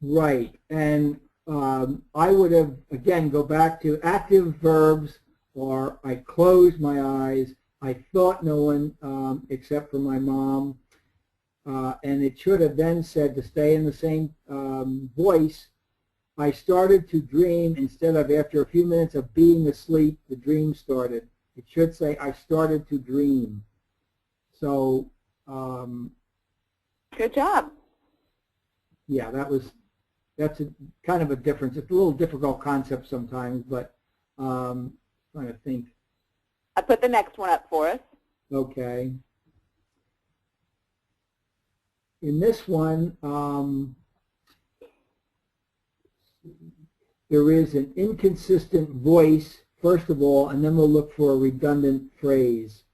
Right, and I would have, again, go back to active verbs, or I closed my eyes, I thought no one except for my mom, and it should have then said, to stay in the same voice, I started to dream, instead of after a few minutes of being asleep, the dream started. It should say, I started to dream. So, good job. Yeah, that's a kind of a difference. It's a little difficult concept sometimes, but trying to think. I put the next one up for us. Okay. In this one, there is an inconsistent voice, first of all, and then we'll look for a redundant phrase.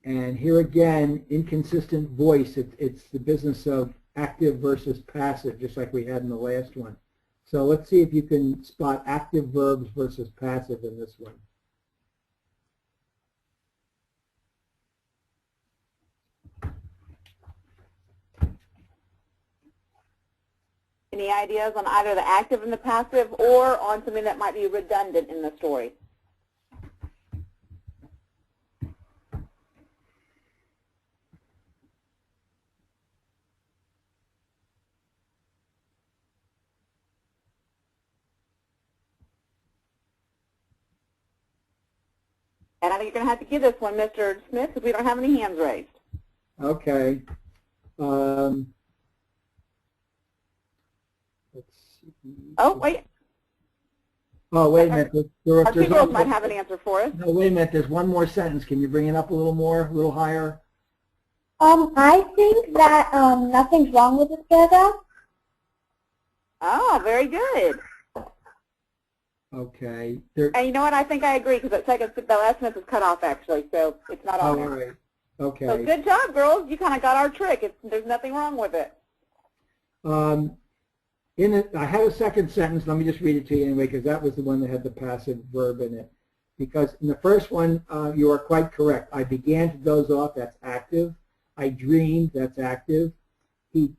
And here again, inconsistent voice, it's the business of active versus passive, just like we had in the last one. So let's see if you can spot active verbs versus passive in this one. Any ideas on either the active and the passive, or on something that might be redundant in the story? And I think you're going to have to give this one, Mr. Smith, because we don't have any hands raised. Okay. Let's see. Oh, wait. Oh, wait a minute. Our two girls might have an answer for us. No, wait a minute. There's one more sentence. Can you bring it up a little more, a little higher? I think that nothing's wrong with this paragraph. Oh, very good. Okay. And you know what? I think I agree, because the last sentence is cut off, actually, so it's not on there. All right. Okay. So good job, girls. You kind of got our trick. There's nothing wrong with it. I had a second sentence. Let me just read it to you anyway, because that was the one that had the passive verb in it. Because in the first one, you are quite correct. I began to doze off. That's active. I dreamed. That's active. He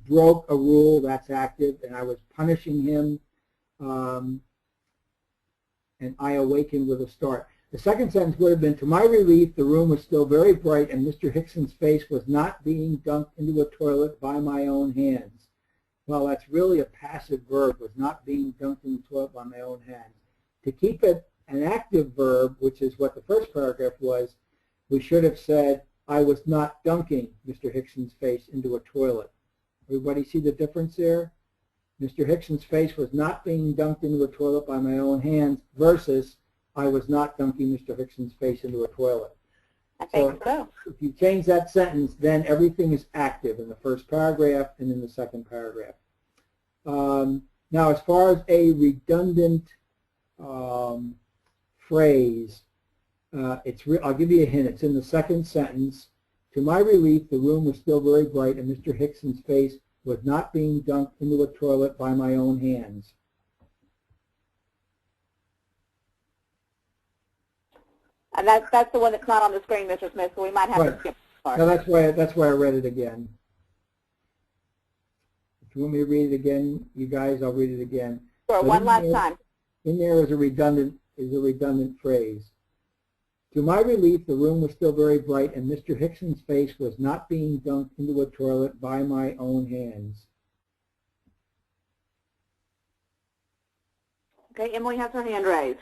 broke a rule. That's active. And I was punishing him. And I awakened with a start. The second sentence would have been, to my relief, the room was still very bright and Mr. Hickson's face was not being dunked into a toilet by my own hands. Well, that's really a passive verb, was not being dunked in the toilet by my own hands. To keep it an active verb, which is what the first paragraph was, we should have said, I was not dunking Mr. Hickson's face into a toilet. Everybody see the difference there? Mr. Hickson's face was not being dunked into a toilet by my own hands versus I was not dunking Mr. Hickson's face into a toilet. I think so. If you change that sentence, then everything is active in the first paragraph and in the second paragraph. Now, as far as a redundant phrase, I'll give you a hint. It's in the second sentence. To my relief, the room was still very bright and Mr. Hickson's face was not being dunked into a toilet by my own hands. And that's the one that's not on the screen, Mr. Smith, so we might have to skip this part. No, that's why I read it again. If you want me to read it again, you guys, I'll read it again. Sure, one last time. In there is a redundant phrase. To my relief, the room was still very bright, and Mr. Hickson's face was not being dunked into a toilet by my own hands. Okay, Emily has her hand raised.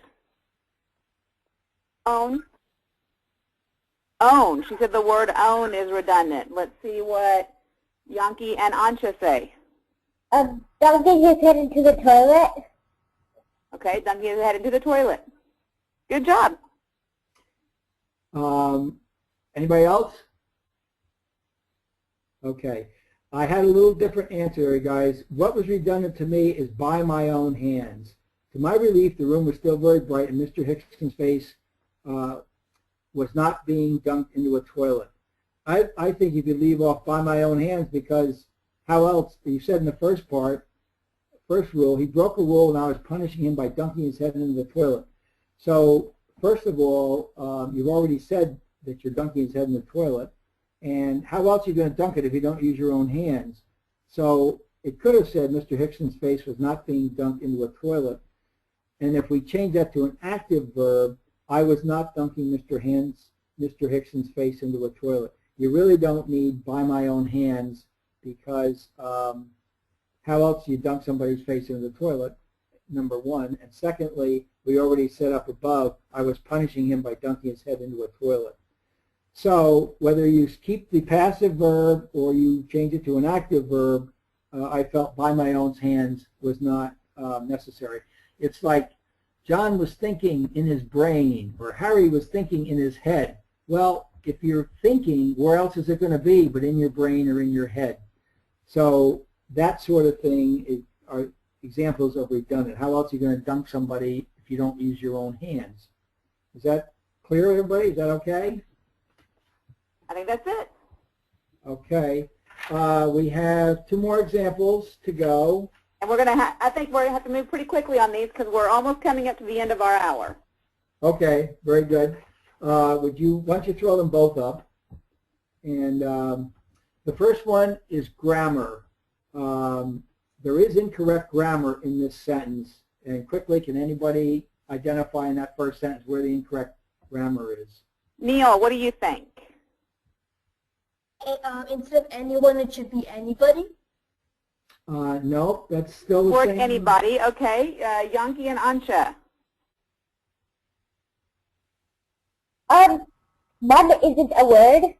Own. Own. She said the word own is redundant. Let's see what Yankee and Ansha say. Dunking his head into the toilet. Okay, dunking his head into the toilet. Good job. Anybody else? Okay. I had a little different answer, guys. What was redundant to me is by my own hands. To my relief, the room was still very bright, and Mr. Hickson's face was not being dunked into a toilet. I think you could leave off by my own hands, because how else? You said in the first part, first rule, he broke a rule and I was punishing him by dunking his head into the toilet. So first of all, you've already said that you're dunking his head in the toilet. And how else are you going to dunk it if you don't use your own hands? So it could have said Mr. Hickson's face was not being dunked into a toilet. And if we change that to an active verb, I was not dunking Mr. Hickson's face into a toilet. You really don't need by my own hands, because how else do you dunk somebody's face into the toilet, number one. And secondly, we already set up above, I was punishing him by dunking his head into a toilet. So whether you keep the passive verb or you change it to an active verb, I felt by my own hands was not necessary. It's like John was thinking in his brain, or Harry was thinking in his head. Well, if you're thinking, where else is it going to be but in your brain or in your head? So that sort of thing are examples of redundant. How else are you going to dunk somebody if you don't use your own hands? Is that clear, everybody? Is that okay? I think that's it. Okay. We have 2 more examples to go. And we're going to I think we're going to have to move pretty quickly on these because we're almost coming up to the end of our hour. Okay, very good. Why don't you throw them both up? And the first one is grammar. There is incorrect grammar in this sentence. And quickly, can anybody identify in that first sentence where the incorrect grammar is? Neil, what do you think? Instead of anyone, it should be anybody. No, that's still the Word same. anybody, okay. Yanki and Ansha. Mom isn't a word.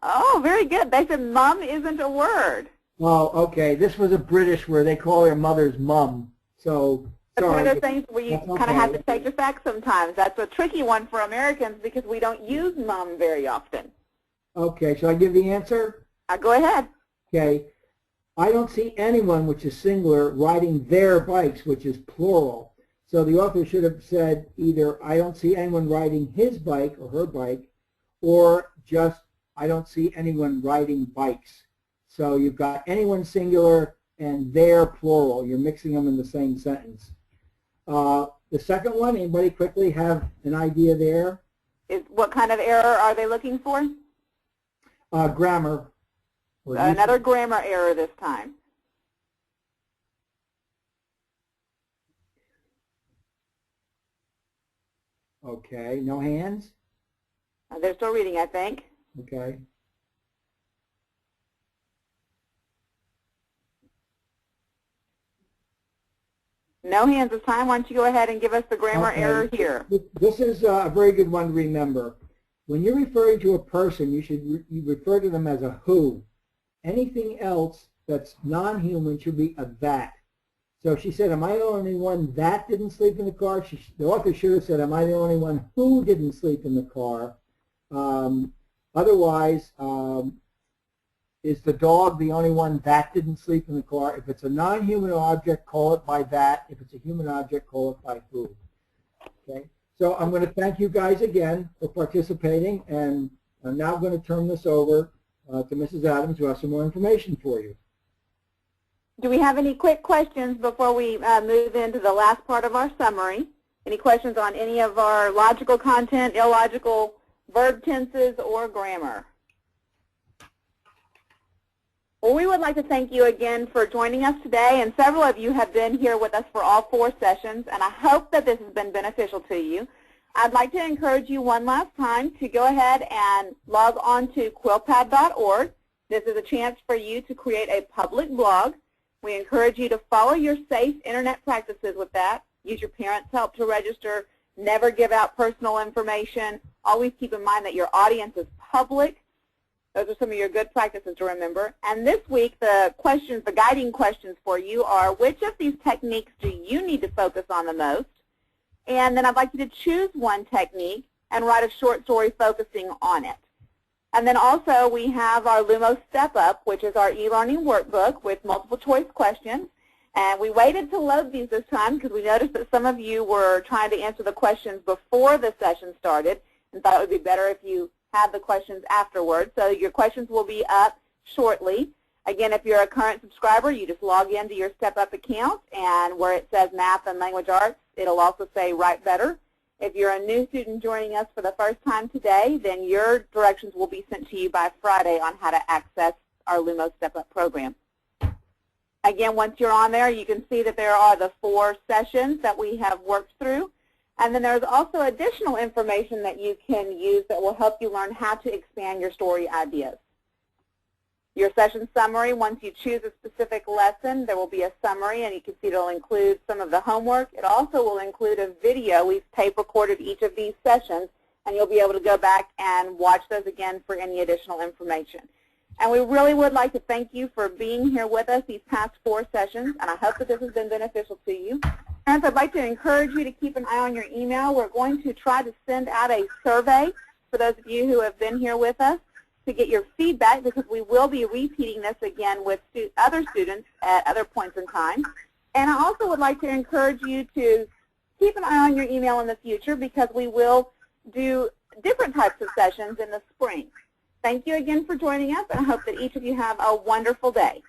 Oh, very good. They said mum isn't a word. Oh, okay. This was a British where they call their mothers mum. So, That's sorry. one of those things where you kind of have to take it back sometimes. That's a tricky one for Americans because we don't use mum very often. Okay, shall I give the answer? Go ahead. Okay. I don't see anyone, which is singular, riding their bikes, which is plural. So the author should have said either I don't see anyone riding his bike or her bike, or just I don't see anyone riding bikes. So you've got anyone singular and their plural. You're mixing them in the same sentence. The second one, anybody quickly have an idea there? What kind of error are they looking for? Grammar. Another grammar error this time. Okay, no hands? They're still reading, I think. Okay. No hands this time. Why don't you go ahead and give us the grammar error here? This is a very good one to remember. When you're referring to a person, you refer to them as a who. Anything else that's non-human should be a that. So she said, am I the only one that didn't sleep in the car? The author should have said, am I the only one who didn't sleep in the car? Otherwise, is the dog the only one that didn't sleep in the car? If it's a non-human object, call it by that. If it's a human object, call it by who. Okay. So I'm going to thank you guys again for participating, and I'm now going to turn this over to Mrs. Adams, who has some more information for you. Do we have any quick questions before we move into the last part of our summary? Any questions on any of our logical content, illogical verb tenses, or grammar? Well, we would like to thank you again for joining us today, and several of you have been here with us for all 4 sessions, and I hope that this has been beneficial to you. I'd like to encourage you one last time to go ahead and log on to quillpad.org. This is a chance for you to create a public blog. We encourage you to follow your safe internet practices with that. Use your parents' help to register. Never give out personal information. Always keep in mind that your audience is public. Those are some of your good practices to remember. And this week, the guiding questions for you are, which of these techniques do you need to focus on the most? And then I'd like you to choose one technique and write a short story focusing on it. And then also we have our Lumos Step Up, which is our e-learning workbook with multiple choice questions. And we waited to load these this time because we noticed that some of you were trying to answer the questions before the session started and thought it would be better if you had the questions afterwards. So your questions will be up shortly. Again, if you're a current subscriber, you just log into your Step Up account, and where it says Math and Language Arts, it'll also say Write Better. If you're a new student joining us for the first time today, then your directions will be sent to you by Friday on how to access our Lumos Step Up program. Again, once you're on there, you can see that there are the 4 sessions that we have worked through. And then there's also additional information that you can use that will help you learn how to expand your story ideas. Your session summary, once you choose a specific lesson, there will be a summary, and you can see it will include some of the homework. It also will include a video. We've tape recorded each of these sessions, and you'll be able to go back and watch those again for any additional information. And we really would like to thank you for being here with us these past 4 sessions, and I hope that this has been beneficial to you. Parents, I'd like to encourage you to keep an eye on your email. We're going to try to send out a survey for those of you who have been here with us to get your feedback, because we will be repeating this again with other students at other points in time. And I also would like to encourage you to keep an eye on your email in the future, because we will do different types of sessions in the spring. Thank you again for joining us, and I hope that each of you have a wonderful day.